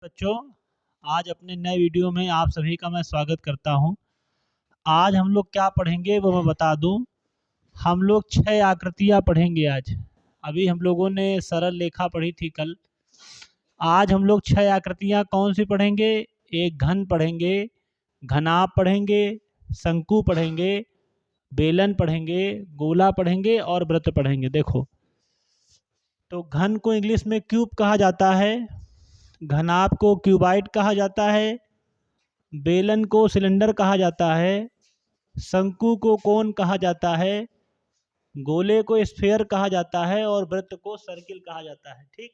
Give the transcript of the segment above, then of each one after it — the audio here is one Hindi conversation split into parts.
बच्चों, आज अपने नए वीडियो में आप सभी का मैं स्वागत करता हूं। आज हम लोग क्या पढ़ेंगे वो मैं बता दूं। हम लोग 6 आकृतियां पढ़ेंगे आज। अभी हम लोगों ने सरल रेखा पढ़ी थी कल। आज हम लोग 6 आकृतियां कौन सी पढ़ेंगे? एक घन पढ़ेंगे, घनाभ पढ़ेंगे, शंकु पढ़ेंगे, बेलन पढ़ेंगे, गोला पढ़ेंगे और वृत्त पढ़ेंगे। देखो, तो घन को इंग्लिश में क्यूब कहा जाता है, घनाभ को क्यूबाइड कहा जाता है, बेलन को सिलेंडर कहा जाता है, शंकु को कोन कहा जाता है, गोले को स्फीयर कहा जाता है और वृत्त को सर्किल कहा जाता है। ठीक,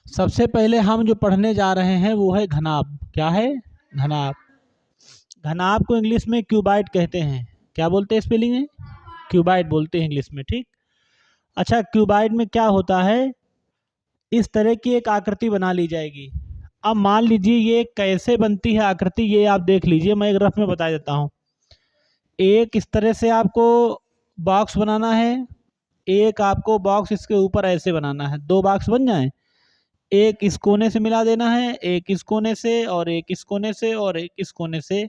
सबसे पहले हम जो पढ़ने जा रहे हैं वो है घनाभ। क्या है? घनाभ। घनाभ को इंग्लिश में क्यूबाइड कहते हैं। क्या बोलते हैं स्पेलिंग में? क्यूबाइड बोलते हैं इंग्लिश में। ठीक, अच्छा, क्यूबाइड में क्या होता है? इस तरह की एक आकृति बना ली जाएगी। अब मान लीजिए ये कैसे बनती है आकृति, ये आप देख लीजिए। मैं एक रफ में बता देता हूँ। एक इस तरह से आपको बॉक्स बनाना है, एक आपको बॉक्स इसके ऊपर ऐसे बनाना है। 2 बॉक्स बन जाएं, एक इस कोने से मिला देना है, एक इस कोने से और एक इस कोने से और एक इस कोने से।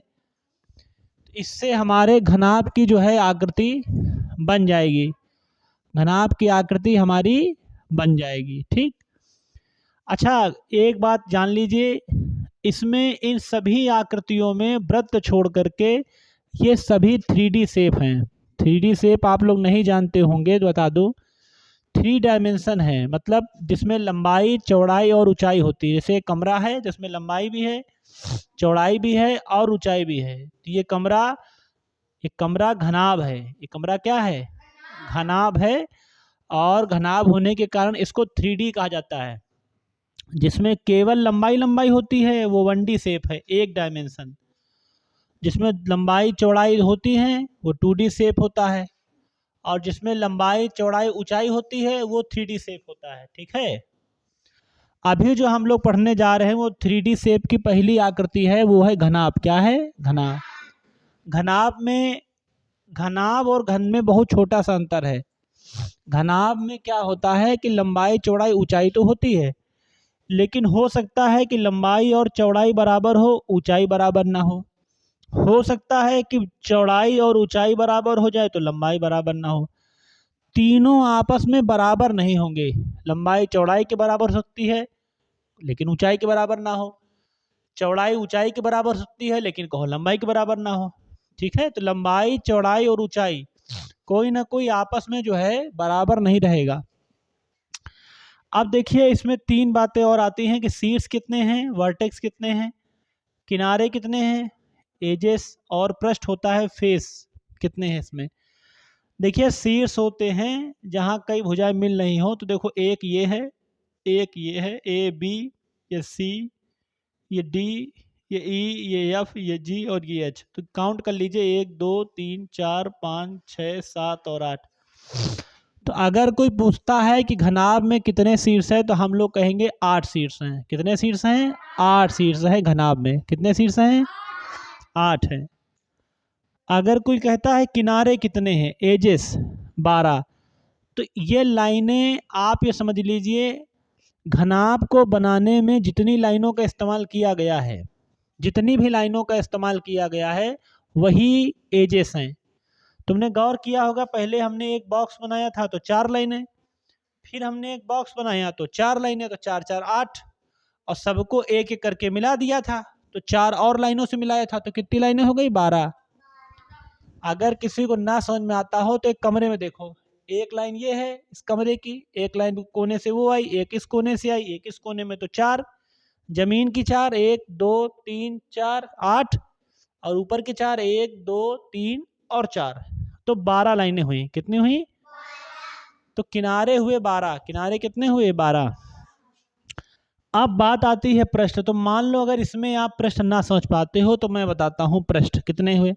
इससे हमारे घनाभ की जो है आकृति बन जाएगी। घनाभ की आकृति हमारी बन जाएगी। ठीक, अच्छा, एक बात जान लीजिए, इसमें इन सभी आकृतियों में वृत्त छोड़ करके ये सभी 3D शेप हैं। 3D शेप आप लोग नहीं जानते होंगे तो बता दूं। 3 डायमेंशन है, मतलब जिसमें लंबाई, चौड़ाई और ऊंचाई होती है। जैसे कमरा है जिसमें लंबाई भी है, चौड़ाई भी है और ऊंचाई भी है। तो ये कमरा घनाभ है। ये कमरा क्या है? घनाभ है। और घनाभ होने के कारण इसको 3D कहा जाता है। जिसमें केवल लंबाई होती है वो 1D शेप है, 1 डायमेंशन। जिसमें लंबाई चौड़ाई होती है वो 2D शेप होता है, और जिसमें लंबाई चौड़ाई ऊंचाई होती है वो 3D शेप होता है। ठीक है, अभी जो हम लोग पढ़ने जा रहे हैं वो 3D शेप की पहली आकृति है, वो है घनाभ। क्या है? घनाभ। घनाभ में, घनाभ और घन में बहुत छोटा सा अंतर है। घनाभ में क्या होता है कि लंबाई चौड़ाई ऊंचाई तो होती है, लेकिन हो सकता है कि लंबाई और चौड़ाई बराबर हो, ऊंचाई बराबर ना हो सकता है कि चौड़ाई और ऊंचाई बराबर हो जाए तो लंबाई बराबर ना हो। तीनों आपस में बराबर नहीं होंगे। लंबाई चौड़ाई के बराबर हो सकती है लेकिन ऊंचाई के बराबर ना हो, चौड़ाई ऊंचाई के बराबर हो सकती है लेकिन कहो लंबाई के बराबर ना हो। ठीक है, तो लंबाई, चौड़ाई और ऊंचाई कोई ना कोई आपस में जो है बराबर नहीं रहेगा। अब देखिए, इसमें 3 बातें और आती हैं कि शीर्ष कितने हैं, वर्टेक्स कितने हैं, किनारे कितने हैं, एजेस, और पृष्ठ होता है फेस, कितने हैं इसमें। देखिए, शीर्ष होते हैं जहाँ कई भुजाएं मिल रही हो। तो देखो, एक ये है, एक ये है, ए बी, ये सी, ये डी, ये ई, ये एफ, ये जी और ये एच। तो काउंट कर लीजिए, 1 2 3 4 5 6 7 और 8। तो अगर कोई पूछता है कि घनाभ में कितने शीर्ष है तो हम लोग कहेंगे 8 शीर्ष हैं। कितने शीर्ष हैं? 8 शीर्ष हैं घनाभ में। कितने शीर्ष हैं? 8 हैं। अगर कोई कहता है किनारे कितने हैं, एजेस 12, तो ये लाइनें आप ये समझ लीजिए, घनाभ को बनाने में जितनी लाइनों का इस्तेमाल किया गया है, जितनी भी लाइनों का इस्तेमाल किया गया है वही एजेस हैं। तुमने गौर किया होगा, पहले हमने एक बॉक्स बनाया था तो 4 लाइनें, फिर हमने एक बॉक्स बनाया तो 4 लाइनें, तो 4 4 8, और सबको एक एक करके मिला दिया था तो 4 और लाइनों से मिलाया था तो कितनी लाइनें हो गई? 12। अगर किसी को ना समझ में आता हो तो एक कमरे में देखो, एक लाइन ये है इस कमरे की, एक लाइन कोने से वो आई, एक इस कोने से आई, एक इस कोने में, तो 4। जमीन की 4, 1 2 3 4 8, और ऊपर की 4, 1 2 3 और 4, तो 12 लाइनें हुई। कितनी हुई? तो किनारे हुए 12। किनारे कितने हुए? 12। अब बात आती है पृष्ठ। तो मान लो अगर इसमें आप पृष्ठ ना समझ पाते हो तो मैं बताता हूँ पृष्ठ कितने हुए।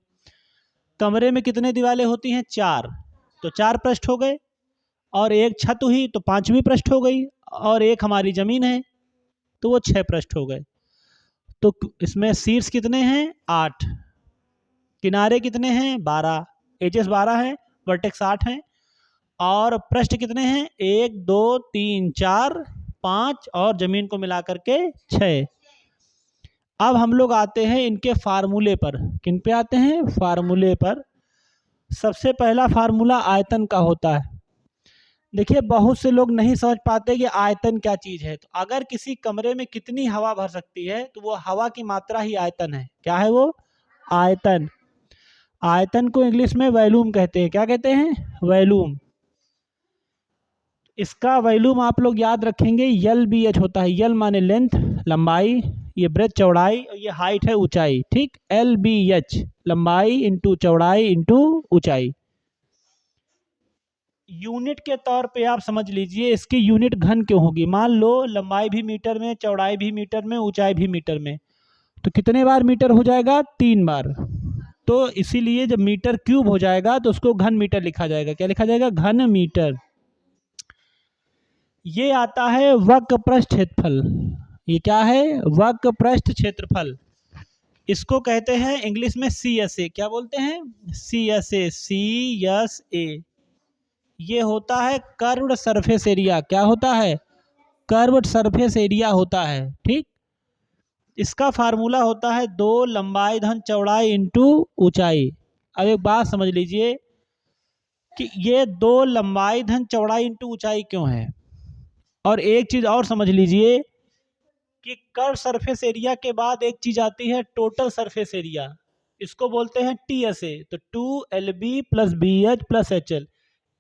कमरे में कितने दीवारें होती हैं? 4, तो 4 पृष्ठ हो गए, और एक छत हुई तो 5वीं पृष्ठ हो गई, और एक हमारी जमीन है तो वो 6 पृष्ठ हो गए। तो इसमें शीर्ष कितने हैं? 8। किनारे कितने हैं? 12। एजेस 12 है, वर्टेक्स 8 हैं, और पृष्ठ कितने हैं? 1 2 3 4 5 और ज़मीन को मिला करके 6। अब हम लोग आते हैं इनके फार्मूले पर। किन पे आते हैं? फार्मूले पर। सबसे पहला फार्मूला आयतन का होता है। देखिए बहुत से लोग नहीं समझ पाते कि आयतन क्या चीज़ है। तो अगर किसी कमरे में कितनी हवा भर सकती है तो वो हवा की मात्रा ही आयतन है। क्या है वो? आयतन। आयतन को इंग्लिश में वॉल्यूम कहते हैं। क्या कहते हैं? वॉल्यूम। इसका वॉल्यूम आप लोग याद रखेंगे LBH होता है। यल माने लेंथ, लंबाई, ये ब्रेथ चौड़ाई, और ये हाइट है ऊंचाई। ठीक, LBH लंबाई इंटू चौड़ाई इंटू ऊंचाई। यूनिट के तौर पे आप समझ लीजिए इसकी यूनिट घन क्यों होगी। मान लो लंबाई भी मीटर में, चौड़ाई भी मीटर में, ऊंचाई भी मीटर में, तो कितने बार मीटर हो जाएगा? 3 बार। तो इसीलिए जब मीटर क्यूब हो जाएगा तो उसको घन मीटर लिखा जाएगा। क्या लिखा जाएगा? घन मीटर। ये आता है वक्र पृष्ठ क्षेत्रफल। ये क्या है? वक्र पृष्ठ क्षेत्रफल। इसको कहते हैं इंग्लिश में CSA। क्या बोलते हैं? CSA। CSA ये होता है कर्व्ड सरफेस एरिया। क्या होता है? कर्व्ड सरफेस एरिया होता है। ठीक, इसका फार्मूला होता है 2 लंबाई धन चौड़ाई इंटू ऊंचाई। अब एक बात समझ लीजिए कि ये 2 लंबाई धन चौड़ाई इंटू ऊंचाई क्यों है। और एक चीज़ और समझ लीजिए कि कर्व सरफेस एरिया के बाद एक चीज़ आती है टोटल सरफेस एरिया। इसको बोलते हैं TSA। तो 2LB + BH + HL।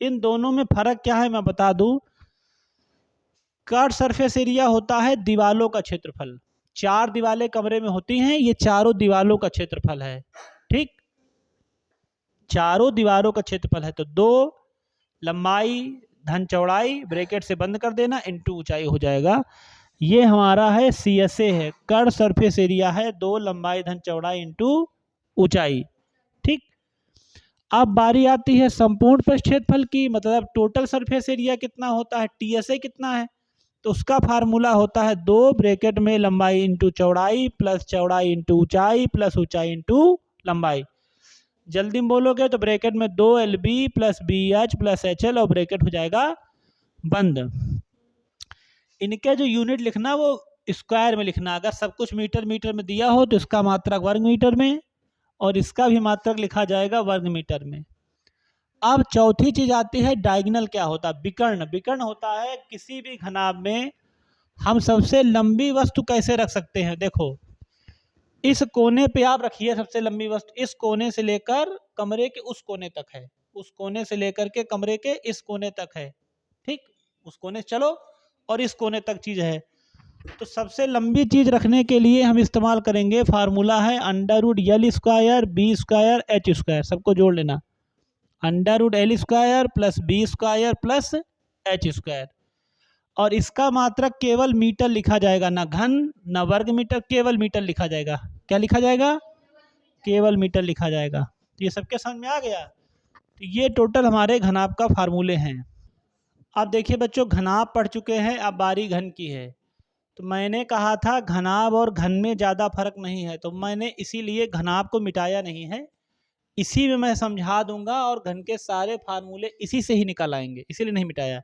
इन दोनों में फ़र्क क्या है मैं बता दूं। कर्व सरफेस एरिया होता है दीवालों का क्षेत्रफल। 4 दीवारें कमरे में होती हैं, ये चारों दीवालों का क्षेत्रफल है। ठीक, चारों दीवारों का क्षेत्रफल है। तो 2 लंबाई धन चौड़ाई ब्रैकेट से बंद कर देना इंटू ऊंचाई हो जाएगा। ये हमारा है CSA है, कर्व सरफेस एरिया है 2 लंबाई धन चौड़ाई इंटू ऊंचाई। ठीक, अब बारी आती है संपूर्ण पृष्ठ क्षेत्रफल की, मतलब टोटल सरफेस एरिया कितना होता है, TSA कितना है। तो उसका फार्मूला होता है 2 ब्रैकेट में लंबाई इंटू चौड़ाई प्लस चौड़ाई इंटू ऊंचाई प्लस ऊंचाई इंटू लंबाई। जल्दी में बोलोगे तो ब्रैकेट में 2LB + BH + HL और ब्रैकेट हो जाएगा बंद। इनके जो यूनिट लिखना वो स्क्वायर में लिखना। अगर सब कुछ मीटर मीटर में दिया हो तो इसका मात्रक वर्ग मीटर में, और इसका भी मात्रक लिखा जाएगा वर्ग मीटर में। अब चौथी चीज आती है डायगोनल। क्या होता है? विकर्ण। विकर्ण होता है किसी भी घनाभ में हम सबसे लंबी वस्तु कैसे रख सकते हैं। देखो इस कोने पे आप रखिए सबसे लंबी वस्तु, इस कोने से लेकर कमरे के उस कोने तक है, उस कोने से लेकर के कमरे के इस कोने तक है। ठीक, उस कोने से चलो और इस कोने तक चीज है। तो सबसे लंबी चीज रखने के लिए हम इस्तेमाल करेंगे, फार्मूला है √L² B² H²। सबको जोड़ लेना, √L² + B² + H²। और इसका मात्रक केवल मीटर लिखा जाएगा, ना घन ना वर्ग मीटर, केवल मीटर लिखा जाएगा। क्या लिखा जाएगा? केवल मीटर लिखा जाएगा। तो ये सबके समझ में आ गया। तो ये टोटल हमारे घनाभ का फार्मूले हैं। अब देखिए बच्चों घनाभ पढ़ चुके हैं, अब बारी घन की है। तो मैंने कहा था घनाभ और घन में ज़्यादा फर्क नहीं है, तो मैंने इसीलिए घनाभ को मिटाया नहीं है, इसी में मैं समझा दूंगा और घन के सारे फार्मूले इसी से ही निकल आएंगे, इसीलिए नहीं मिटाया।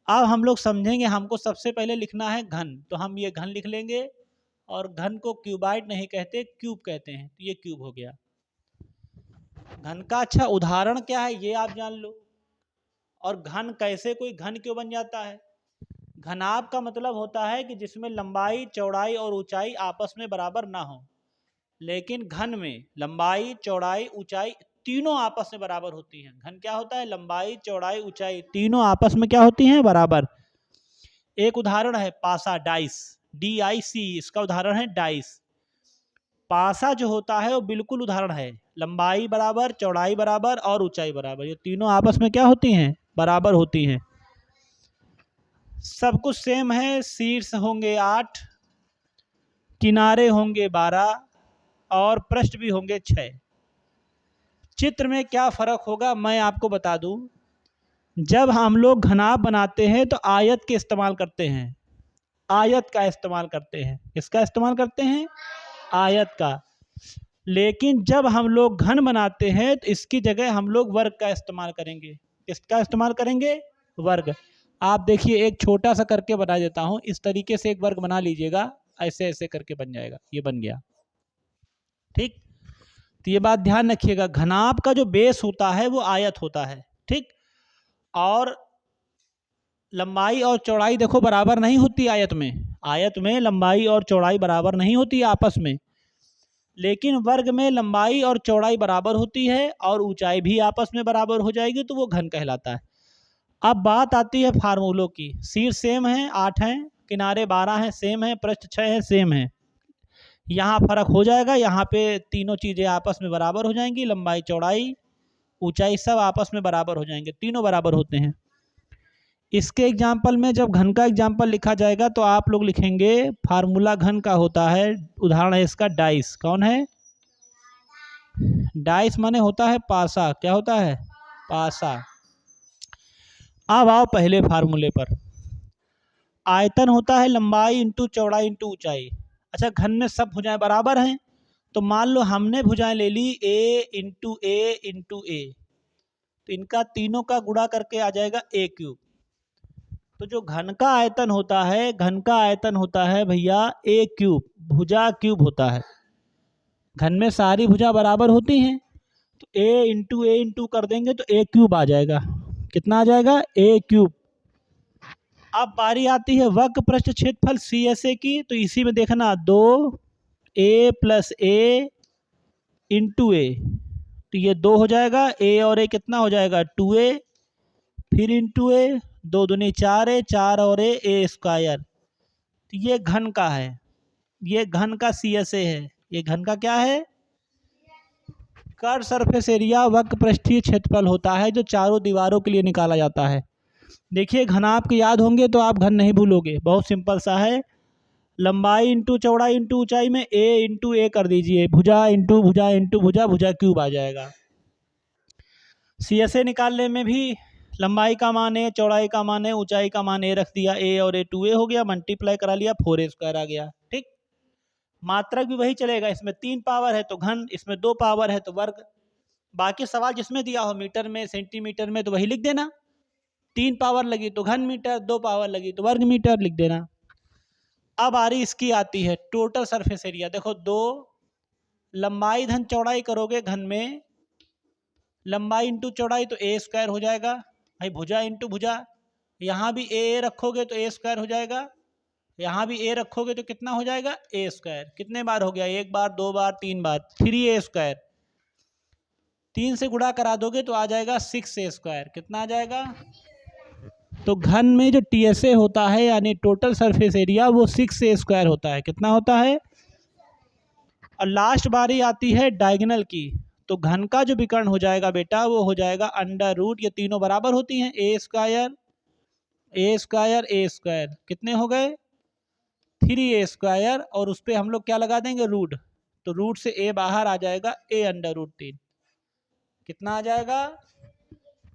अब हम लोग समझेंगे, हमको सबसे पहले लिखना है घन, तो हम ये घन लिख लेंगे। और घन को क्यूबाइड नहीं कहते, क्यूब कहते हैं। तो ये क्यूब हो गया घन का। अच्छा उदाहरण क्या है ये आप जान लो। और घन कैसे, कोई घन क्यों बन जाता है। घनाभ का मतलब होता है कि जिसमें लंबाई चौड़ाई और ऊंचाई आपस में बराबर ना हो। लेकिन घन में लंबाई चौड़ाई ऊंचाई तीनों आपस में बराबर होती हैं। घन क्या होता है? लंबाई चौड़ाई ऊंचाई तीनों आपस में क्या होती हैं? बराबर। एक उदाहरण है पासा, डाइस, DIC, इसका उदाहरण है डाइस। पासा जो होता है वो बिल्कुल उदाहरण है, लंबाई बराबर चौड़ाई बराबर और ऊंचाई बराबर, ये तीनों आपस में क्या होती हैं? बराबर होती हैं। सब कुछ सेम है। शीर्ष होंगे 8, किनारे होंगे 12 और पृष्ठ भी होंगे 6। चित्र में क्या फर्क होगा मैं आपको बता दूं। जब हम लोग घनाभ बनाते हैं तो आयत के इस्तेमाल करते हैं, आयत का इस्तेमाल करते हैं। किसका इस्तेमाल करते हैं? आयत का। लेकिन जब हम लोग घन बनाते हैं तो इसकी जगह हम लोग वर्ग का इस्तेमाल करेंगे। किसका इस्तेमाल करेंगे? वर्ग। आप देखिए एक छोटा सा करके बना देता हूं, इस तरीके से एक वर्ग बना लीजिएगा, ऐसे ऐसे करके बन जाएगा, ये बन गया। ठीक, तो ये बात ध्यान रखिएगा, घनाभ का जो बेस होता है वो आयत होता है। ठीक, और लंबाई और चौड़ाई देखो बराबर नहीं होती आयत में, आयत में लंबाई और चौड़ाई बराबर नहीं होती आपस में, लेकिन वर्ग में लंबाई और चौड़ाई बराबर होती है और ऊंचाई भी आपस में बराबर हो जाएगी, तो वो घन कहलाता है। अब बात आती है फार्मूलों की। शीर्ष सेम है 8 है, किनारे 12 हैं सेम है, पृष्ठ 6 है सेम है। यहाँ फर्क हो जाएगा, यहाँ पे तीनों चीज़ें आपस में बराबर हो जाएंगी, लंबाई चौड़ाई ऊंचाई सब आपस में बराबर हो जाएंगे, तीनों बराबर होते हैं। इसके एग्जाम्पल में जब घन का एग्जाम्पल लिखा जाएगा तो आप लोग लिखेंगे फार्मूला घन का होता है, उदाहरण है इसका डाइस। कौन है? डाइस माने होता है पासा। क्या होता है? पासा। अब आओ पहले फार्मूले पर। आयतन होता है लंबाई इंटू चौड़ाई इंटू ऊंचाई। अच्छा, घन में सब भुजाएं बराबर हैं, तो मान लो हमने भुजाएं ले ली ए इंटू ए इंटू ए, तो इनका तीनों का गुणा करके आ जाएगा ए क्यूब। तो जो घन का आयतन होता है, घन का आयतन होता है भैया ए क्यूब, भुजा क्यूब होता है। घन में सारी भुजा बराबर होती हैं, तो ए इंटू कर देंगे तो ए क्यूब आ जाएगा। कितना आ जाएगा? ए क्यूब। अब बारी आती है वक्र पृष्ठ क्षेत्रफल सी एस ए की, तो इसी में देखना 2a प्लस ए इंटू ए, तो ये 2 हो जाएगा, ए और ए कितना हो जाएगा? 2a, फिर इंटू ए, 2 दूनी 4a, 4 और ए स्क्वायर। तो ये घन का है, ये घन का सी एस ए है। ये घन का क्या है? कर्व सरफेस एरिया वक्र पृष्ठीय क्षेत्रफल होता है, जो चारों दीवारों के लिए निकाला जाता है। देखिए घन आपके याद होंगे तो आप घन नहीं भूलोगे, बहुत सिंपल सा है। लंबाई इंटू चौड़ाई इंटू ऊंचाई में ए इंटू ए कर दीजिए, भुजा इंटू भुजा इंटू भुजा, भुजा क्यूब आ जाएगा। सी एस ए निकालने में भी लंबाई का मान ए, चौड़ाई का मान ए, ऊंचाई का मान ए रख दिया, ए और ए 2a हो गया, मल्टीप्लाई करा लिया, 4a स्क्वायर आ गया। ठीक, मात्रक भी वही चलेगा, इसमें 3 पावर है तो घन, इसमें 2 पावर है तो वर्ग। बाकी सवाल जिसमें दिया हो मीटर में सेंटीमीटर में तो वही लिख देना। 3 पावर लगी तो घन मीटर, 2 पावर लगी तो वर्ग मीटर लिख देना। अब आ रही इसकी आती है टोटल सरफेस एरिया। देखो 2 लंबाई धन चौड़ाई करोगे घन में, लंबाई इंटू चौड़ाई तो ए स्क्वायर हो जाएगा भाई, भुजा इंटू भुजा, यहाँ भी ए रखोगे तो ए स्क्वायर हो जाएगा, यहाँ भी ए रखोगे तो कितना हो जाएगा? ए स्क्वायर। कितने बार हो गया? 1 बार, 2 बार, 3 बार, 3a स्क्वायर। 3 से गुणा करा दोगे तो आ जाएगा 6a स्क्वायर। कितना आ जाएगा? तो घन में जो टी एस ए होता है यानी टोटल सरफेस एरिया, वो 6a स्क्वायर होता है। कितना होता है? और लास्ट बारी आती है डायगोनल की, तो घन का जो विकर्ण हो जाएगा बेटा वो हो जाएगा अंडर रूट, ये तीनों बराबर होती हैं, ए स्क्वायर ए स्क्वायर ए स्क्वायर, कितने हो गए? 3a स्क्वायर, और उस पर हम लोग क्या लगा देंगे? रूट। तो रूट से ए बाहर आ जाएगा, ए अंडर रूट 3। कितना आ जाएगा?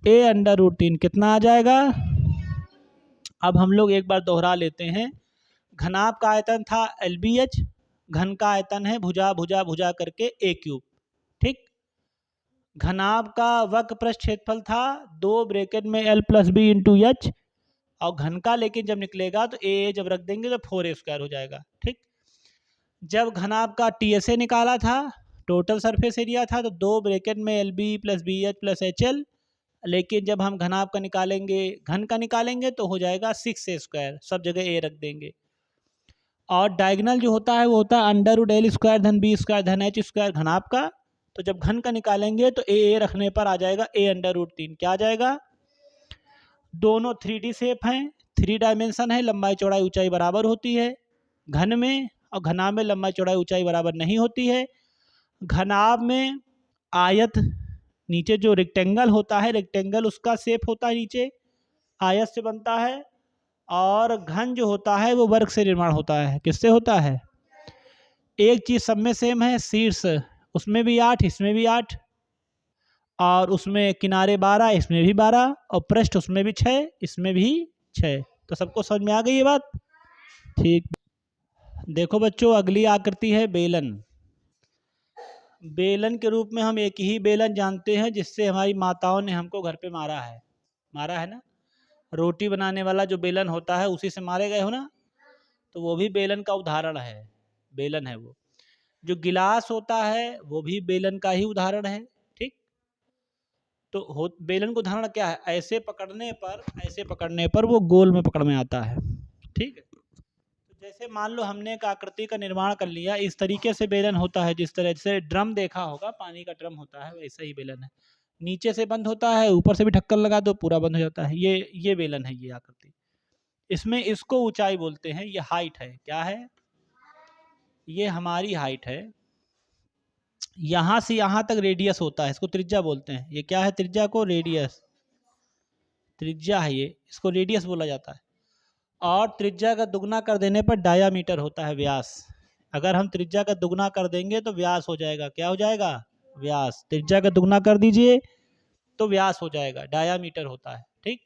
ए अंडर रूट 3 कितना आ जाएगा? अब हम लोग एक बार दोहरा लेते हैं। घनाभ का आयतन था LBH, घन का आयतन है भुजा भुजा भुजा करके ए क्यूब। ठीक, घनाभ का वक्र पृष्ठ क्षेत्रफल था 2 ब्रैकेट में L plus B into H, और घन का लेकिन जब निकलेगा तो ए जब रख देंगे तो 4a स्क्वायर हो जाएगा। ठीक, जब घनाभ का TSA निकाला था, टोटल सरफेस एरिया था, तो 2 ब्रैकेट में LB plus BH plus HL, लेकिन जब हम घनाभ का निकालेंगे, घन का निकालेंगे तो हो जाएगा 6a स्क्वायर, सब जगह ए रख देंगे। और डायगोनल जो होता है वो होता है अंडर रूट एल स्क्वायर धन बी स्क्वायर धन एच स्क्वायर घनाभ का, तो जब घन का निकालेंगे तो ए रखने पर आ जाएगा ए अंडर रूट 3। क्या आ जाएगा? दोनों 3D शेप हैं, 3 डायमेंशन है, लंबाई चौड़ाई ऊंचाई बराबर होती है घन में, और घनाभ में लंबाई चौड़ाई ऊंचाई बराबर नहीं होती है। घनाभ में आयत नीचे जो रेक्टेंगल होता है, रेक्टेंगल उसका शेप होता है नीचे, आयत से बनता है, और घन जो होता है वो वर्ग से निर्माण होता है। किससे होता है? एक चीज सब में सेम है, शीर्ष उसमें भी 8, इसमें भी 8, और उसमें किनारे 12, इसमें भी 12, और पृष्ठ उसमें भी 6, इसमें भी 6। तो सबको समझ में आ गई ये बात? ठीक, देखो बच्चों अगली आकृति है बेलन। बेलन के रूप में हम एक ही बेलन जानते हैं जिससे हमारी माताओं ने हमको घर पे मारा है ना। रोटी बनाने वाला जो बेलन होता है उसी से मारे गए हो ना, तो वो भी बेलन का उदाहरण है, बेलन है वो। जो गिलास होता है वो भी बेलन का ही उदाहरण है, ठीक। तो बेलन का उदाहरण क्या है, ऐसे पकड़ने पर वो गोल में पकड़ में आता है, ठीक है। तो जैसे मान लो हमने एक आकृति का निर्माण कर लिया, इस तरीके से बेलन होता है, जिस तरह से ड्रम देखा होगा, पानी का ड्रम होता है, वैसा ही बेलन है। नीचे से बंद होता है, ऊपर से भी ढक्कन लगा दो पूरा बंद हो जाता है। ये बेलन है, ये आकृति। इसमें इसको ऊंचाई बोलते हैं, ये हाइट है। क्या है? ये हमारी हाइट है। यहाँ से यहाँ तक रेडियस होता है, इसको त्रिज्या बोलते हैं। ये क्या है? त्रिज्या को रेडियस, त्रिज्या है ये, इसको रेडियस बोला जाता है। और त्रिज्या का दुगना कर देने पर डायामीटर होता है, व्यास। अगर हम त्रिज्या का दुगना कर देंगे तो व्यास हो जाएगा। क्या हो जाएगा? व्यास। त्रिज्या का दुगना कर दीजिए तो व्यास हो जाएगा, डायामीटर होता है, ठीक।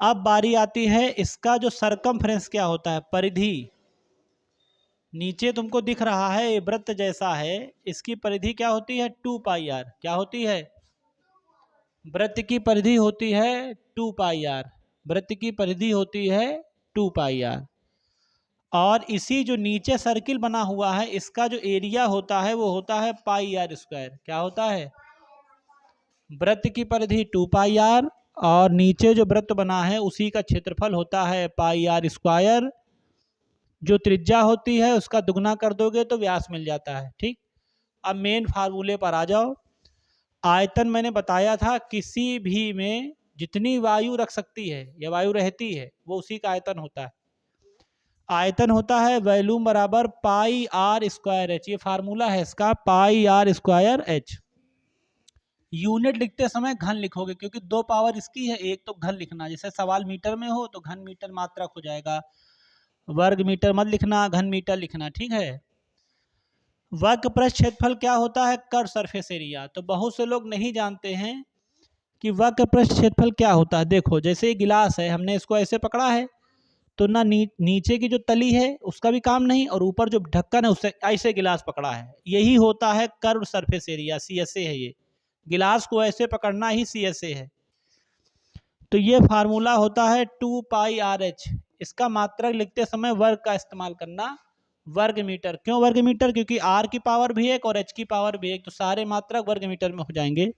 अब बारी आती है इसका जो सरकमफ्रेंस क्या होता है, परिधि। नीचे तुमको दिख रहा है ये वृत्त जैसा है, इसकी परिधि क्या होती है? 2 पाई आर। क्या होती है? वृत्त की परिधि होती है 2 पाई आर। वृत्त की परिधि होती है 2 पाई आर। और इसी जो नीचे सर्किल बना हुआ है, इसका जो एरिया होता है वो होता है पाई आर स्क्वायर। क्या होता है? वृत्त की परिधि 2 पाई आर और नीचे जो वृत्त बना है उसी का क्षेत्रफल होता है पाई आर स्क्वायर। जो त्रिज्या होती है उसका दुगना कर दोगे तो व्यास मिल जाता है, ठीक। अब मेन फार्मूले पर आ जाओ। आयतन मैंने बताया था, किसी भी में जितनी वायु रख सकती है या वायु रहती है वो उसी का आयतन होता है। आयतन होता है वॉल्यूम बराबर पाई आर स्क्वायर एच। ये फार्मूला है इसका, पाई आर स्क्वायर एच। यूनिट लिखते समय घन लिखोगे, क्योंकि 2 पावर इसकी है, एक तो घन लिखना। जैसे सवाल मीटर में हो तो घन मीटर मात्रक हो जाएगा, वर्ग मीटर मत लिखना, घन मीटर लिखना, ठीक है। वर्ग पृष्ठ क्षेत्रफल क्या होता है? Curve surface area. तो बहुत से लोग नहीं जानते हैं कि वक्र पृष्ठ क्षेत्रफल क्या होता है। देखो, जैसे ये गिलास है, हमने इसको ऐसे पकड़ा है तो ना नीचे की जो तली है उसका भी काम नहीं, और ऊपर जो ढक्कन है उससे ऐसे गिलास पकड़ा है। यही होता है कर्व सरफेस एरिया, CSA है ये। गिलास को ऐसे पकड़ना ही CSA है। तो ये फार्मूला होता है 2 पाई आर एच। इसका मात्रक लिखते समय वर्ग का इस्तेमाल करना, वर्ग मीटर। क्यों वर्ग मीटर? क्योंकि आर की पावर भी एक और एच की पावर भी एक, तो सारे मात्रक वर्ग मीटर में हो जाएंगे।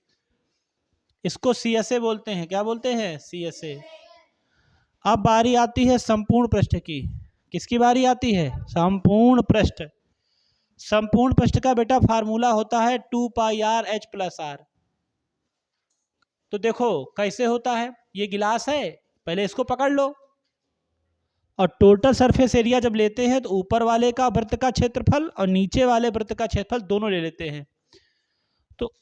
इसको CSA बोलते हैं। क्या बोलते हैं? CSA। अब बारी आती है संपूर्ण पृष्ठ की। किसकी बारी आती है? संपूर्ण पृष्ठ। संपूर्ण पृष्ठ का बेटा फार्मूला होता है 2 pi r h plus are. तो देखो कैसे होता है। ये गिलास है, पहले इसको पकड़ लो, और टोटल सरफेस एरिया जब लेते हैं तो ऊपर वाले का वृत्त का क्षेत्रफल और नीचे वाले वृत्त का क्षेत्रफल दोनों ले लेते हैं। तो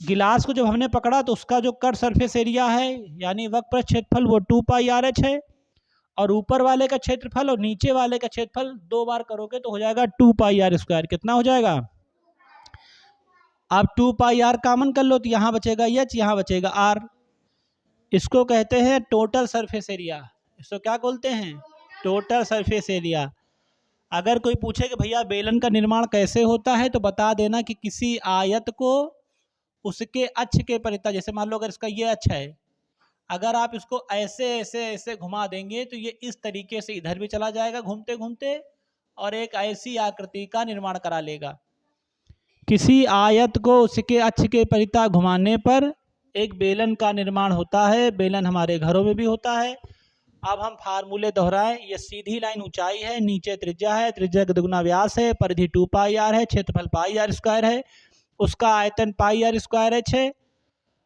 गिलास को जब हमने पकड़ा तो उसका जो कट सरफेस एरिया है यानी वक्र पृष्ठ क्षेत्रफल वो 2 पाई आर एच है, और ऊपर वाले का क्षेत्रफल और नीचे वाले का क्षेत्रफल 2 बार करोगे तो हो जाएगा 2 पाई आर स्क्वायर। कितना हो जाएगा? आप 2 पाई आर कामन कर लो तो यहाँ बचेगा एच, यहाँ बचेगा आर। इसको कहते हैं टोटल सरफेस एरिया। इसको क्या बोलते हैं? Total surface area. अगर कोई पूछे कि भैया बेलन का निर्माण कैसे होता है, तो बता देना कि किसी आयत को उसके अक्ष के परिता, जैसे मान लो अगर इसका ये अक्ष है, अगर आप इसको ऐसे ऐसे ऐसे घुमा देंगे तो ये इस तरीके से इधर भी चला जाएगा घूमते घूमते, और एक ऐसी आकृति का निर्माण करा लेगा। किसी आयत को उसके अक्ष के परिता घुमाने पर एक बेलन का निर्माण होता है। बेलन हमारे घरों में भी होता है। अब हम फार्मूले दोहराएं। ये सीधी लाइन ऊंचाई है, नीचे त्रिज्या है, त्रिज्या का दुगुना व्यास है, परिधि 2 पाई आर है, क्षेत्रफल पाई आर स्क्वायर है, उसका आयतन पाई आर स्क्वायर एच है।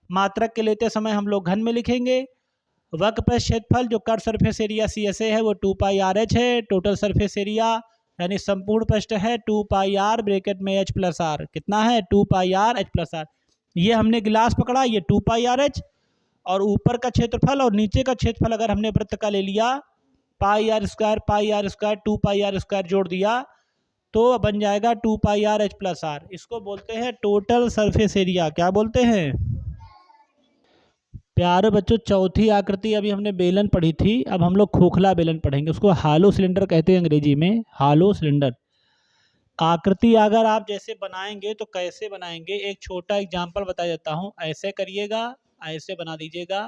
मात्रक के लेते समय हम लोग घन में लिखेंगे। वक्र पृष्ठ क्षेत्रफल जो कट सरफेस एरिया CSA है वो 2 पाई आर एच है। टोटल सरफेस एरिया यानी संपूर्ण पृष्ठ है 2 पाई आर ब्रैकेट में एच प्लस आर। कितना है? 2 pi r h plus are. ये हमने गिलास पकड़ा, ये 2 पाई आर एच, और ऊपर का क्षेत्रफल और नीचे का क्षेत्रफल अगर हमने वृत्त का ले लिया pi r square 2 pi r square जोड़ दिया तो बन जाएगा 2 pi r h plus r. इसको बोलते हैं टोटल सरफेस एरिया। क्या बोलते हैं प्यारे बच्चों? चौथी आकृति अभी हमने बेलन पढ़ी थी, अब हम लोग खोखला बेलन पढ़ेंगे। उसको हालो सिलेंडर कहते हैं अंग्रेजी में, हालो सिलेंडर। आकृति अगर आप जैसे बनाएंगे तो कैसे बनाएंगे, एक छोटा एग्जाम्पल बता देता हूँ। ऐसे करिएगा, ऐसे बना दीजिएगा,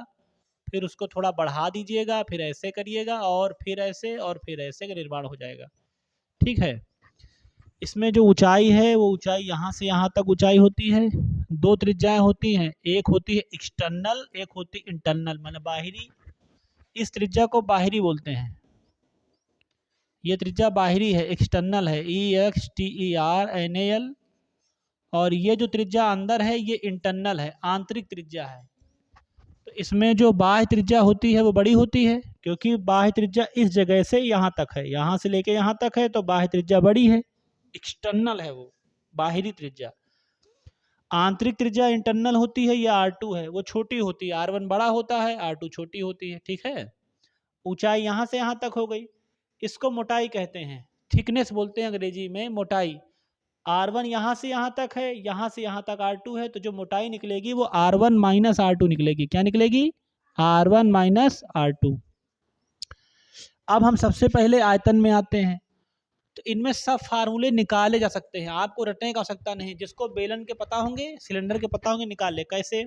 फिर उसको थोड़ा बढ़ा दीजिएगा, फिर ऐसे करिएगा और फिर ऐसे और फिर ऐसे का निर्माण हो जाएगा। ठीक है। इसमें जो ऊंचाई है वो ऊंचाई यहाँ से यहाँ तक ऊंचाई होती है। दो त्रिज्याएं होती हैं, एक होती है एक्सटर्नल, एक होती है इंटरनल, मतलब बाहरी। इस त्रिज्या को बाहरी बोलते हैं, ये त्रिज्या बाहरी है, एक्सटर्नल है, EXTERNAL। और ये जो त्रिज्या अंदर है ये इंटरनल है, आंतरिक त्रिज्या है। तो इसमें जो बाह्य त्रिज्या होती है वो बड़ी होती है, क्योंकि बाह्य त्रिज्या इस जगह से यहाँ तक है, यहाँ से लेके यहाँ तक है, तो बाह्य त्रिज्या बड़ी है, एक्सटर्नल है वो, बाहरी त्रिज्या। आंतरिक त्रिज्या इंटरनल होती है, ये R2 है, वो छोटी होती है, R1 बड़ा होता है, R2 छोटी होती है। ठीक है। ऊंचाई यहाँ से यहाँ तक हो गई, इसको मोटाई कहते हैं, थिकनेस बोलते हैं अंग्रेजी में, मोटाई। R1 यहाँ से यहाँ तक है, यहाँ से यहाँ तक R2 है, तो जो मोटाई निकलेगी वो R1 माइनस R2 निकलेगी। क्या निकलेगी? R1 minus R2। अब हम सबसे पहले आयतन में आते हैं। तो इनमें सब फार्मूले निकाले जा सकते हैं, आपको रटने की आवश्यकता नहीं। जिसको बेलन के पता होंगे, सिलेंडर के पता होंगे, निकाल ले। कैसे?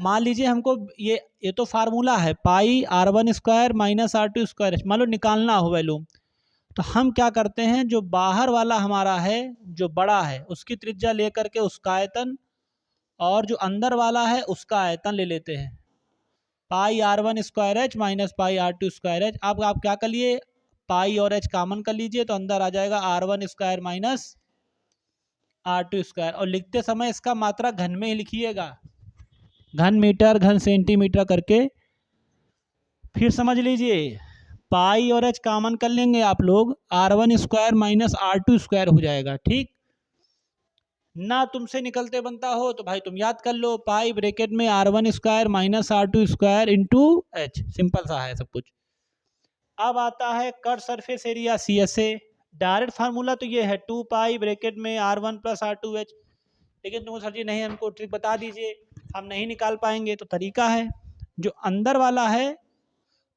मान लीजिए हमको ये तो फार्मूला है, पाई R1 square minus R2 square, मान लो निकालना हो वैल्यू। तो हम क्या करते हैं, जो बाहर वाला हमारा है जो बड़ा है उसकी त्रिज्या लेकर के उसका आयतन, और जो अंदर वाला है उसका आयतन ले लेते हैं। पाई R1 square H minus pi R2 square H. अब आप क्या कर लिए, पाई और एच कॉमन कर लीजिए, तो अंदर आ जाएगा R1 square minus R2 square. और लिखते समय इसका मात्रा घन में ही लिखिएगा, घन मीटर घन सेंटीमीटर करके। फिर समझ लीजिए, पाई और एच कॉमन कर लेंगे आप लोग, R1 square minus R2 square हो जाएगा। ठीक ना, तुमसे निकलते बनता हो तो भाई तुम याद कर लो, पाई ब्रैकेट में R1 square minus R2 square into H, simple सा है सब कुछ। अब आता है cut surface area CSA। Direct formula तो ये है 2 पाई ब्रैकेट में R1 प्लस R2 एच। लेकिन तुमको सर जी नहीं, हमको ट्रिक बता दीजिए, हम नहीं निकाल पाएंगे। तो तरीका है, जो अंदर वाला है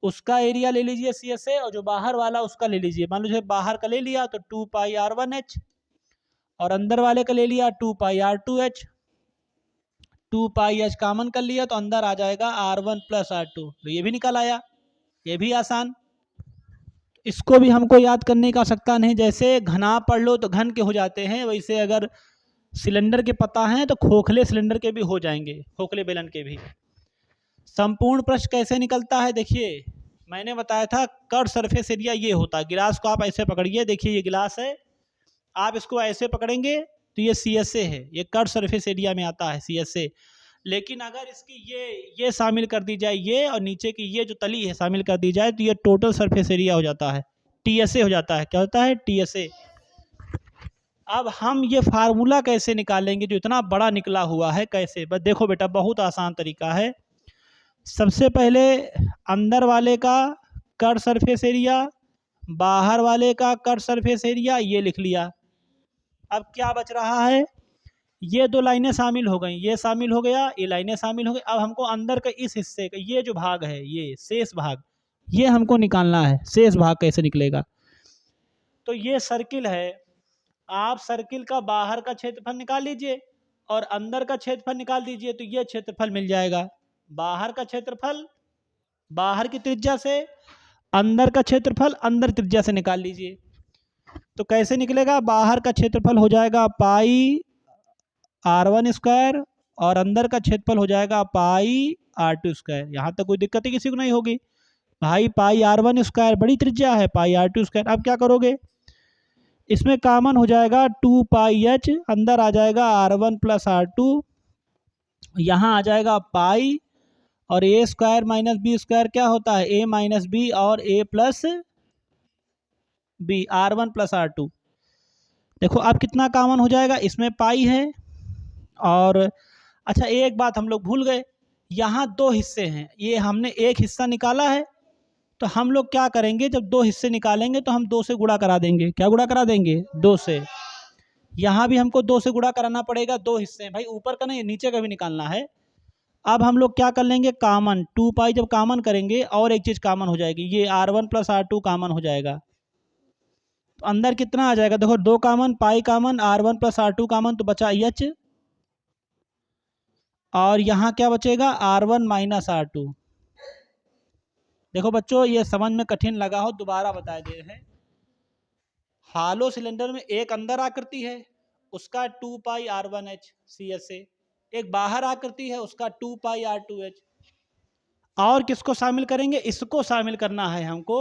उसका एरिया ले लीजिए CSA, और जो बाहर वाला उसका ले लीजिए। मान लीजिए बाहर का ले लिया तो 2 पाई R1 एच, और अंदर वाले का ले लिया 2 पाई R2 एच। 2 पाई एच कॉमन कर लिया तो अंदर आ जाएगा R1 प्लस R2। तो ये भी निकल आया, ये भी आसान। इसको भी हमको याद करने की आवश्यकता नहीं, जैसे घना पढ़ लो तो घन के हो जाते हैं, वैसे अगर सिलेंडर के पता हैं तो खोखले सिलेंडर के भी हो जाएंगे, खोखले बेलन के भी। संपूर्ण पृष्ठ कैसे निकलता है, देखिए मैंने बताया था कट सरफेस एरिया ये होता है। गिलास को आप ऐसे पकड़िए, देखिए ये गिलास है, आप इसको ऐसे पकड़ेंगे तो ये CSA है, ये कट सरफेस एरिया में आता है CSA। लेकिन अगर इसकी ये शामिल कर दी जाए, ये और नीचे की ये जो तली है शामिल कर दी जाए, तो ये टोटल सरफेस एरिया हो जाता है, TSA हो जाता है। क्या होता है? TSA। अब हम ये फार्मूला कैसे निकालेंगे जो इतना बड़ा निकला हुआ है, कैसे? बस देखो बेटा, बहुत आसान तरीका है। सबसे पहले अंदर वाले का कट सरफेस एरिया, बाहर वाले का कट सरफेस एरिया, ये लिख लिया। अब क्या बच रहा है, ये दो लाइनें शामिल हो गई, ये शामिल हो गया, ये लाइनें शामिल हो गई। अब हमको अंदर का इस हिस्से का ये जो भाग है, ये शेष भाग, ये हमको निकालना है। शेष भाग कैसे निकलेगा? तो ये सर्किल है, आप सर्किल का बाहर का क्षेत्रफल निकाल लीजिए और अंदर का क्षेत्रफल निकाल दीजिए, तो ये क्षेत्रफल मिल जाएगा। बाहर का क्षेत्रफल बाहर की त्रिज्या से, अंदर का क्षेत्रफल अंदर त्रिज्या से निकाल लीजिए। तो कैसे निकलेगा? बाहर का क्षेत्रफल हो जाएगा पाई R1 स्क्वायर, और अंदर का क्षेत्रफल हो जाएगा पाई R2 स्क्वायर। यहाँ तक कोई दिक्कत ही किसी को नहीं होगी। भाई पाई R1 स्क्वायर बड़ी त्रिज्या है, पाई R2 स्क्वायर। अब क्या करोगे, इसमें कॉमन हो जाएगा 2 पाई एच, अंदर आ जाएगा R1 प्लस R2, यहाँ आ जाएगा पाई, और ए स्क्वायर माइनस बी स्क्वायर क्या होता है? ए माइनस बी और ए plus B, R1 plus R2। देखो अब कितना कॉमन हो जाएगा, इसमें पाई है। और अच्छा, एक बात हम लोग भूल गए, यहाँ दो हिस्से हैं, ये हमने एक हिस्सा निकाला है, तो हम लोग क्या करेंगे, जब दो हिस्से निकालेंगे तो हम 2 से गुणा करा देंगे। क्या गुणा करा देंगे? 2 से। यहाँ भी हमको 2 से गुणा कराना पड़ेगा, दो हिस्से हैं भाई, ऊपर का नहीं नीचे का भी निकालना है। अब हम लोग क्या कर लेंगे, कॉमन 2 पाई जब कॉमन करेंगे, और एक चीज़ कॉमन हो जाएगी, ये R1 प्लस R2 कॉमन हो जाएगा। तो अंदर कितना आ जाएगा, देखो 2 common, pi common, R1 plus R2 common, तो बचा एच, और यहाँ क्या बचेगा? R1 minus R2। देखो बच्चों, ये समझ में कठिन लगा हो दोबारा बता दे रहे हैं। हालो सिलेंडर में एक अंदर आकृति है, उसका 2πr1h CSA, एक बाहर आकृति है, उसका 2πr2h। और किसको शामिल करेंगे? इसको शामिल करना है हमको।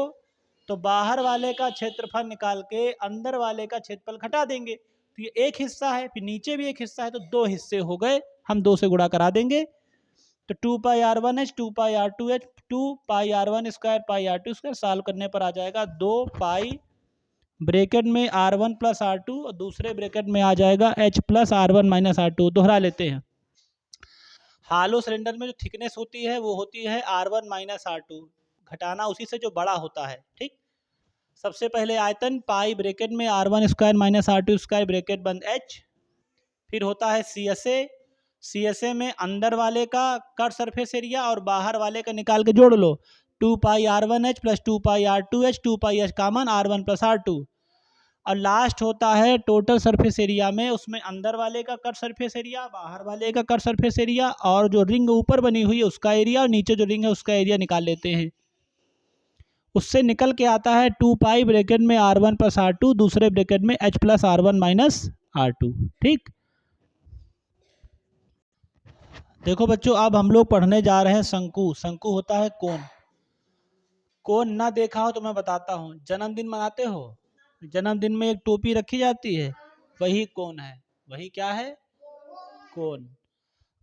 तो बाहर वाले का क्षेत्रफल निकाल के अंदर वाले का क्षेत्रफल घटा देंगे। तो ये एक हिस्सा है, फिर नीचे भी एक हिस्सा है, तो दो हिस्से हो गए, हम दो से गुणा करा देंगे। तो 2πr1h 2πr2h 2πr1² πr2² solve करने पर आ जाएगा 2π ब्रैकेट में r1 + r2 और दूसरे ब्रैकेट में आ जाएगा h + r1 - r2। दोहरा लेते हैं। हालो सिलेंडर में जो थिकनेस होती है वो होती है r1 - r2, घटाना उसी से जो बड़ा होता है। ठीक, सबसे पहले आयतन पाई ब्रैकेट में r1² - r2² ब्रैकेट बंद h, फिर होता है CSA में अंदर वाले का कट सरफेस एरिया और बाहर वाले का निकाल के जोड़ लो। 2πr1h + 2πr2h 2πh common r1 + r2। और लास्ट होता है टोटल सरफेस एरिया में, उसमें अंदर वाले का कट सरफेस एरिया, बाहर वाले का कट सरफेस एरिया और जो रिंग ऊपर बनी हुई है उसका एरिया, और नीचे जो रिंग है उसका एरिया निकाल लेते हैं। उससे निकल के आता है 2π ब्रैकेट में r1 + r2 दूसरे ब्रैकेट में h + r1 - r2। ठीक, देखो बच्चों, अब हम लोग पढ़ने जा रहे हैं शंकु। शंकु होता है कोन। कोन ना देखा हो तो मैं बताता हूँ। जन्मदिन मनाते हो, जन्मदिन में एक टोपी रखी जाती है, वही कोन है। वही क्या है? कोन।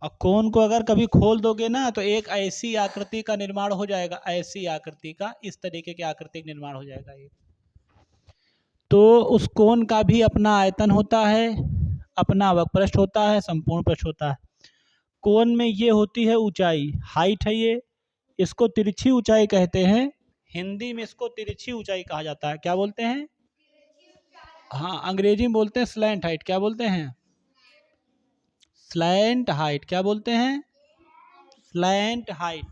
और कोन को अगर कभी खोल दोगे ना तो एक ऐसी आकृति का निर्माण हो जाएगा, ऐसी आकृति का, इस तरीके की आकृति का निर्माण हो जाएगा ये। तो उस कोन का भी अपना आयतन होता है, अपना वक्रपृष्ठ होता है, संपूर्ण पृष्ठ होता है। कोन में ये होती है ऊंचाई, हाइट है ये, इसको तिरछी ऊंचाई कहते हैं। हिंदी में इसको तिरछी ऊंचाई कहा जाता है। क्या बोलते हैं? हाँ, अंग्रेजी में बोलते हैं स्लैंट हाइट। क्या बोलते हैं? Slant height. क्या बोलते हैं? Slant height.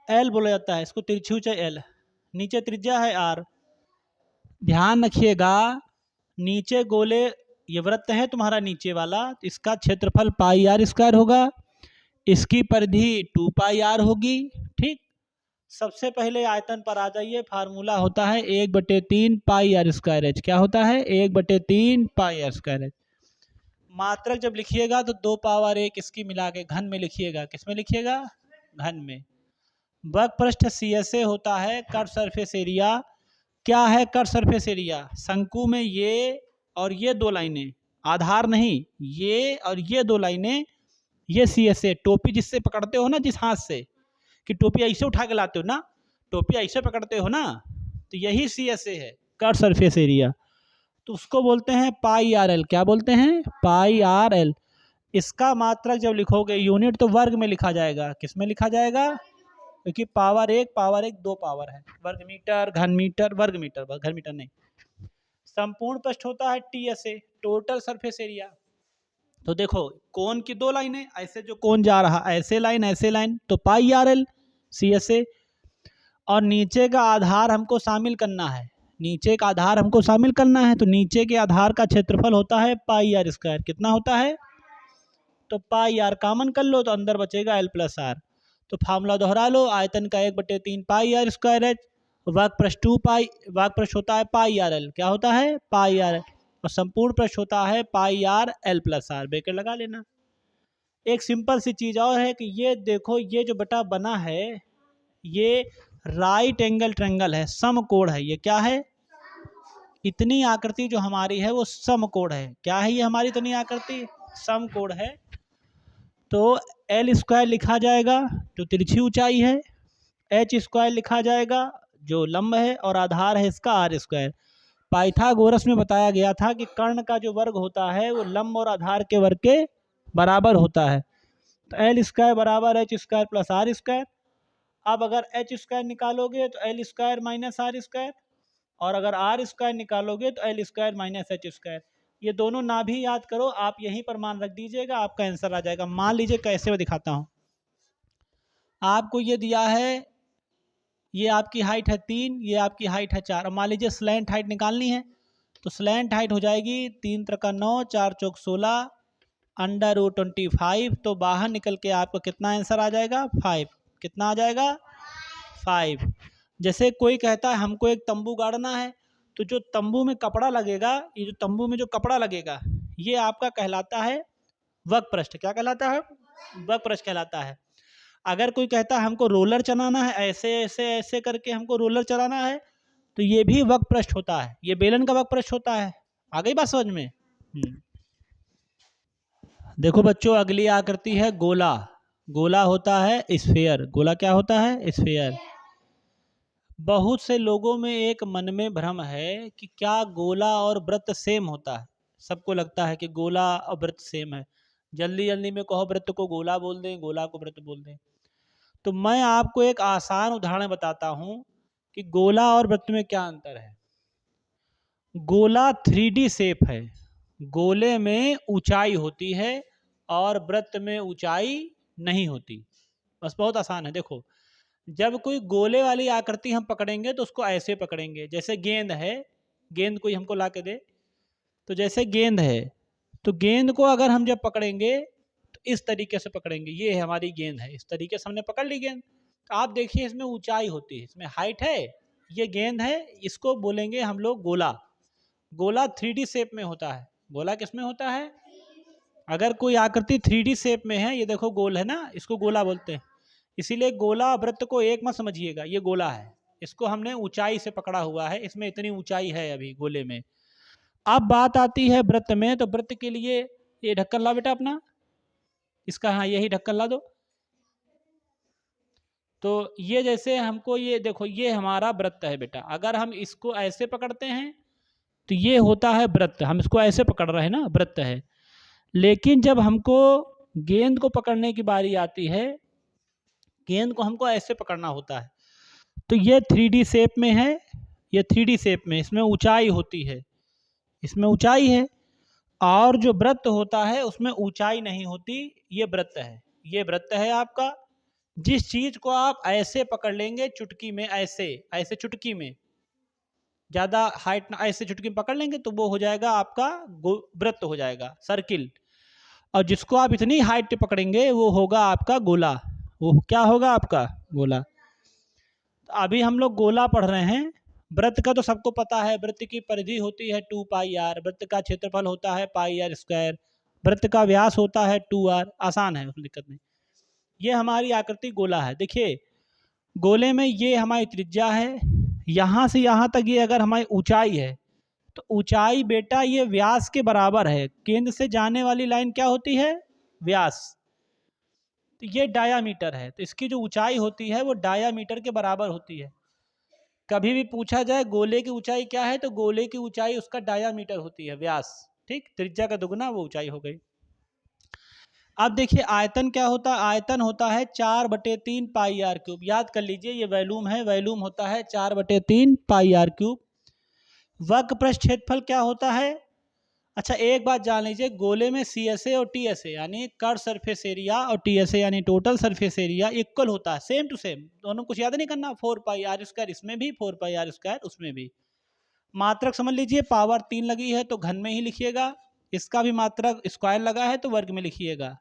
एल बोला जाता है इसको, तिरछी ऊंचाई एल। नीचे त्रिज्या है आर। ध्यान रखिएगा, नीचे गोले, ये वृत्त है तुम्हारा नीचे वाला, इसका क्षेत्रफल πr² होगा, इसकी परिधि 2πr होगी। ठीक, सबसे पहले आयतन पर आ जाइए। फार्मूला होता है 1/3 πr²h। क्या होता है? 1/3 πr²h। मात्रक जब लिखिएगा तो 2 पावर 1 इसकी मिला के घन में लिखिएगा। किस में लिखिएगा? घन में। वक्रपृष्ठ CSA होता है कट सरफेस एरिया। क्या है कट सरफेस एरिया? शंकु में ये और ये दो लाइनें, आधार नहीं, ये और ये दो लाइनें, ये CSA। टोपी जिससे पकड़ते हो ना, जिस हाथ से, कि टोपी ऐसे उठा के लाते हो ना, टोपी ऐसे पकड़ते हो ना, तो यही CSA है, कट सरफेस एरिया। तो उसको बोलते हैं πrl। क्या बोलते हैं? πrl। इसका मात्रक जब लिखोगे यूनिट तो वर्ग में लिखा जाएगा। किस में लिखा जाएगा? क्योंकि पावर एक दो पावर है, वर्ग मीटर, घन मीटर, वर्ग मीटर, घन मीटर नहीं। संपूर्ण पृष्ठ होता है TSA, टोटल सरफेस एरिया। तो देखो, कोन की दो लाइनें, ऐसे जो कोन जा रहा, ऐसे लाइन, तो πrl CSA। और नीचे का आधार हमको शामिल करना है, नीचे का आधार हमको शामिल करना है, तो नीचे के आधार का क्षेत्रफल होता है πr²। कितना होता है? तो πr कॉमन कर लो तो अंदर बचेगा l + r। तो फार्मूला दोहरा लो, आयतन का 1/3 πr²h, वक्रपृष्ठ 2π, वक्रपृष्ठ होता है πrl। क्या होता है? πrl। और संपूर्ण पृष्ठ होता है πrl + r। ब्रैकेट लगा लेना। एक सिंपल सी चीज और है कि ये देखो, ये जो बटा बना है ये राइट एंगल ट्रायंगल है, समकोण है। ये क्या है? इतनी आकृति जो हमारी है वो समकोण है। क्या है ये हमारी इतनी आकृति? समकोण है। तो l² लिखा जाएगा जो तिरछी ऊंचाई है, h² लिखा जाएगा जो लंब है, और आधार है इसका r²। पाइथागोरस में बताया गया था कि कर्ण का जो वर्ग होता है वो लंब और आधार के वर्ग के बराबर होता है। तो l² = h² + r²। अब अगर h² निकालोगे तो l² - r², और अगर r² निकालोगे तो l² - h²। ये दोनों ना भी याद करो, आप यहीं पर मान रख दीजिएगा, आपका आंसर आ जाएगा। मान लीजिए कैसे, मैं दिखाता हूँ। आपको ये दिया है, ये आपकी हाइट है 3, ये आपकी हाइट है 4। मान लीजिए स्लैंट हाइट निकालनी है, तो स्लैंट हाइट हो जाएगी 3 × 9, 4 × 16, √25। तो बाहर निकल के आपको कितना आंसर आ जाएगा? 5। कितना आ जाएगा? 5। जैसे कोई कहता है हमको एक तंबू गाड़ना है, तो जो तंबू में कपड़ा लगेगा, ये जो तंबू में जो कपड़ा लगेगा, ये आपका कहलाता है वक पृष्ठ। क्या कहलाता है? वक पृष्ठ कहलाता है। अगर कोई कहता है हमको रोलर चलाना है, ऐसे ऐसे ऐसे करके हमको रोलर चलाना है, तो ये भी वक पृष्ठ होता है, ये बेलन का वक पृष्ठ होता है। आ गई बात समझ में? देखो बच्चों, अगली आकृति है गोला। गोला होता है स्फीयर। गोला क्या होता है? स्फीयर। बहुत से लोगों में एक मन में भ्रम है कि क्या गोला और वृत्त सेम होता है। सबको लगता है कि गोला और वृत्त सेम है। जल्दी जल्दी में कहो वृत्त को गोला बोल दें, गोला को वृत्त बोल दें। तो मैं आपको एक आसान उदाहरण बताता हूं कि गोला और वृत्त में क्या अंतर है। गोला 3D शेप है। गोले में ऊंचाई होती है और वृत्त में ऊंचाई नहीं होती। बस बहुत आसान है। देखो, जब कोई गोले वाली आकृति हम पकड़ेंगे तो उसको ऐसे पकड़ेंगे, जैसे गेंद है। गेंद कोई हमको ला के दे, तो जैसे गेंद है, तो गेंद को अगर हम जब पकड़ेंगे तो इस तरीके से पकड़ेंगे। ये है हमारी गेंद है, इस तरीके से हमने पकड़ ली गेंद। तो आप देखिए इसमें ऊंचाई होती है, इसमें हाइट है। ये गेंद है, इसको बोलेंगे हम लोग गोला। गोला 3D शेप में होता है। गोला किस में होता है? अगर कोई आकृति 3D शेप में है, ये देखो गोल है ना, इसको गोला बोलते हैं। इसीलिए गोला वृत्त को एक मत समझिएगा, ये गोला है। इसको हमने ऊंचाई से पकड़ा हुआ है, इसमें इतनी ऊंचाई है अभी गोले में। अब बात आती है वृत्त में, तो वृत्त के लिए ये ढक्कन ला बेटा अपना, इसका, हाँ यही ढक्कन ला दो। तो ये जैसे हमको, ये देखो ये हमारा वृत्त है बेटा। अगर हम इसको ऐसे पकड़ते हैं तो ये होता है वृत्त। हम इसको ऐसे पकड़ रहे हैं ना, वृत्त है। लेकिन जब हमको गेंद को पकड़ने की बारी आती है, गेंद को हमको ऐसे पकड़ना होता है। तो ये 3D शेप में है, ये 3D शेप में, इसमें ऊंचाई होती है, इसमें ऊंचाई है। और जो वृत्त होता है उसमें ऊंचाई नहीं होती, ये वृत्त है। ये वृत्त है आपका। जिस चीज को आप ऐसे पकड़ लेंगे चुटकी में, ऐसे ऐसे चुटकी में, ज्यादा हाइट ना, ऐसे चुटकी में पकड़ लेंगे तो वो हो जाएगा आपका वृत्त हो जाएगा, सर्किल। और जिसको आप इतनी हाइट पे पकड़ेंगे वो होगा आपका गोला। वो क्या होगा आपका? गोला। तो अभी हम लोग गोला पढ़ रहे हैं। वृत्त का तो सबको पता है, वृत्त की परिधि होती है 2πr, वृत्त का क्षेत्रफल होता है πr², वृत्त का व्यास होता है 2r। आसान है, उसमें दिक्कत नहीं। ये हमारी आकृति गोला है। देखिए गोले में ये हमारी त्रिज्या है, यहाँ से यहाँ तक ये अगर हमारी ऊंचाई है, तो ऊंचाई बेटा ये व्यास के बराबर है। केंद्र से जाने वाली लाइन क्या होती है? व्यास। तो ये डायामीटर है, तो इसकी जो ऊंचाई होती है वो डायामीटर के बराबर होती है। कभी भी पूछा जाए गोले की ऊंचाई क्या है, तो गोले की ऊंचाई उसका डायामीटर होती है, व्यास। ठीक, त्रिज्या का दुगुना वो ऊंचाई हो गई। अब देखिए आयतन क्या होता है? आयतन होता है 4/3πr³। याद कर लीजिए, ये वैल्यूम है, वैल्यूम होता है 4/3πr³। वक्र पृष्ठ क्षेत्रफल क्या होता है? अच्छा एक बात जान लीजिए, गोले में CSA और TSA यानी कर्व सरफेस एरिया और TSA यानी टोटल सरफेस एरिया इक्वल होता है, सेम टू सेम। दोनों कुछ याद नहीं करना, 4πr² इसमें भी, 4πr² उसमें भी। मात्रक समझ लीजिए, पावर 3 लगी है तो घन में ही लिखिएगा, इसका भी मात्रक स्क्वायर लगा है तो वर्ग में लिखिएगा।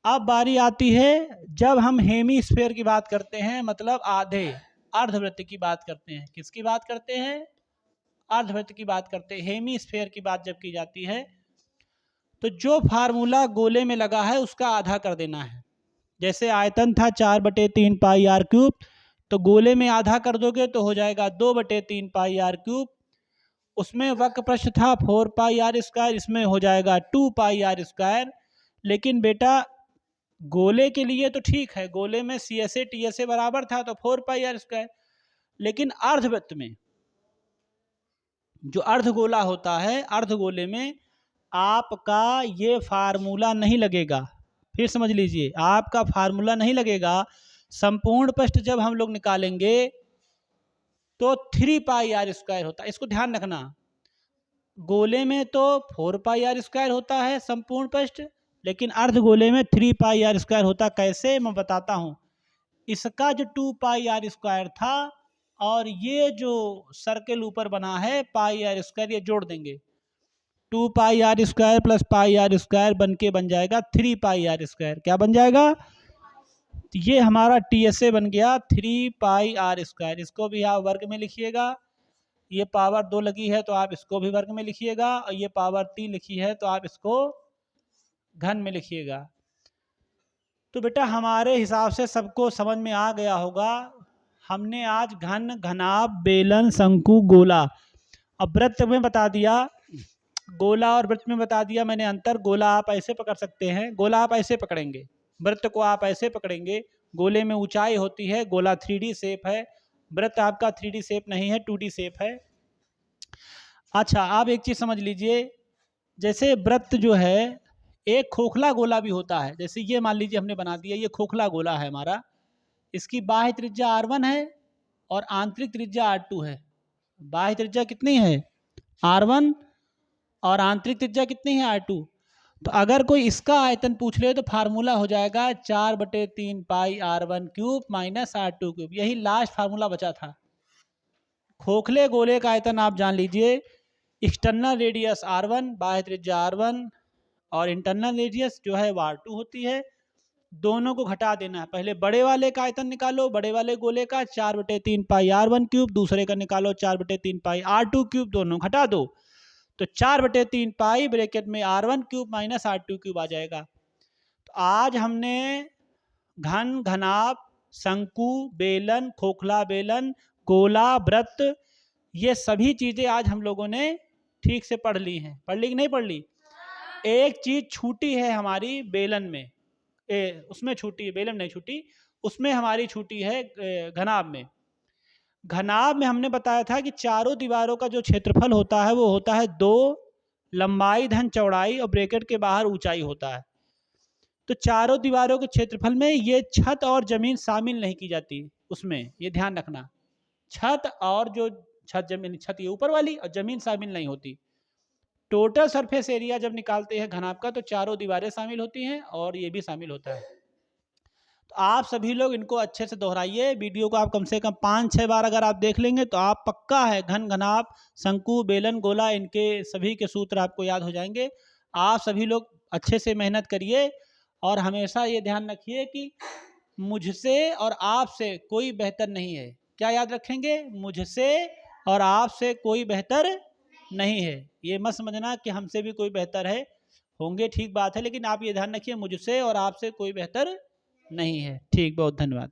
अब बारी आती है जब हम हेमीस्फीयर की बात करते हैं, मतलब आधे अर्धवृत्त की बात करते हैं। किसकी बात करते हैं? अर्धवृत्त की बात करते हैं। हेमीस्फीयर की बात जब की जाती है तो जो फार्मूला गोले में लगा है उसका आधा कर देना है। जैसे आयतन था 4/3πr³, तो गोले में आधा कर दोगे तो हो जाएगा 2/3πr³। उसमें वक्र पृष्ठ था 4πr², इसमें हो जाएगा 2πr²। लेकिन बेटा गोले के लिए तो ठीक है, गोले में CSA TSA बराबर था तो 4πr²। लेकिन अर्धवृत्त में, जो अर्धगोला होता है, अर्धगोले में आपका ये फार्मूला नहीं लगेगा। फिर समझ लीजिए, आपका फार्मूला नहीं लगेगा। संपूर्ण पृष्ठ जब हम लोग निकालेंगे तो 3πr² होता है। इसको ध्यान रखना, गोले में तो 4πr² होता है संपूर्ण पृष्ठ, लेकिन अर्धगोले में 3πr² होता। कैसे, मैं बताता हूं। इसका जो 2πr² था और ये जो सर्कल ऊपर बना है πr², ये जोड़ देंगे, 2πr² + πr² बन के बन जाएगा 3πr²। क्या बन जाएगा? तो ये हमारा TSA बन गया 3πr²। इसको भी आप वर्ग में लिखिएगा, ये पावर 2 लगी है तो आप इसको भी वर्ग में लिखिएगा, और ये पावर 3 लिखी है तो आप इसको घन में लिखिएगा। तो बेटा हमारे हिसाब से सबको समझ में आ गया होगा। हमने आज घन, घनाभ, बेलन, शंकु, गोला अब वृत्त में बता दिया, गोला और वृत्त में बता दिया मैंने अंतर। गोला आप ऐसे पकड़ सकते हैं, गोला आप ऐसे पकड़ेंगे, वृत्त को आप ऐसे पकड़ेंगे। गोले में ऊंचाई होती है, गोला 3D शेप है, वृत्त आपका 3D शेप नहीं है, 2D शेप है। अच्छा, आप एक चीज समझ लीजिए, जैसे वृत्त जो है एक खोखला गोला भी होता है। जैसे ये मान लीजिए हमने बना दिया, ये खोखला गोला है हमारा, इसकी बाह्य त्रिज्या R1 है और आंतरिक त्रिज्या R2 है। बाह्य त्रिज्या कितनी है R1 और आंतरिक त्रिज्या कितनी है R2। तो अगर कोई इसका आयतन पूछ ले तो फार्मूला हो जाएगा 4/3 पाई R1³ माइनस R2³। यही लास्ट फार्मूला बचा था। खोखले गोले का आयतन आप जान लीजिए, एक्सटर्नल रेडियस R1, बाह्य त्रिज्या R1 और इंटरनल रेडियस जो है R2 होती है। दोनों को घटा देना है। पहले बड़े वाले का आयतन निकालो, बड़े वाले गोले का 4/3 पाई R1³, दूसरे का निकालो 4/3 पाई R2³, दोनों घटा दो तो 4/3 पाई ब्रैकेट में R1³ माइनस R2³ आ जाएगा। तो आज हमने घन, घनाभ, शंकु, बेलन, खोखला बेलन, गोला, वृत्त, ये सभी चीजें आज हम लोगों ने ठीक से पढ़ ली हैं। पढ़ ली कि नहीं पढ़ ली? एक चीज छूटी है हमारी बेलन में, उसमें छूटी है, बेलन नहीं छूटी, उसमें हमारी छूटी है घनाभ में। घनाभ में हमने बताया था कि चारों दीवारों का जो क्षेत्रफल होता है वो होता है 2 लंबाई धन चौड़ाई और ब्रैकेट के बाहर ऊंचाई होता है। तो चारों दीवारों के क्षेत्रफल में ये छत और जमीन शामिल नहीं की जाती उसमें, ये ध्यान रखना। छत और जो छत जमीन, छत ये ऊपर वाली और जमीन शामिल नहीं होती। टोटल सरफेस एरिया जब निकालते हैं घनाभ का तो चारों दीवारें शामिल होती हैं और ये भी शामिल होता है। तो आप सभी लोग इनको अच्छे से दोहराइए। वीडियो को आप कम से कम 5-6 बार अगर आप देख लेंगे तो आप पक्का है घन, घनाभ, शंकु, बेलन, गोला, इनके सभी के सूत्र आपको याद हो जाएंगे। आप सभी लोग अच्छे से मेहनत करिए और हमेशा ये ध्यान रखिए कि मुझसे और आपसे कोई बेहतर नहीं है। क्या याद रखेंगे? मुझसे और आपसे कोई बेहतर नहीं है। ये मत समझना कि हमसे भी कोई बेहतर है, होंगे ठीक बात है, लेकिन आप ये ध्यान रखिए मुझसे और आपसे कोई बेहतर नहीं है। ठीक, बहुत धन्यवाद।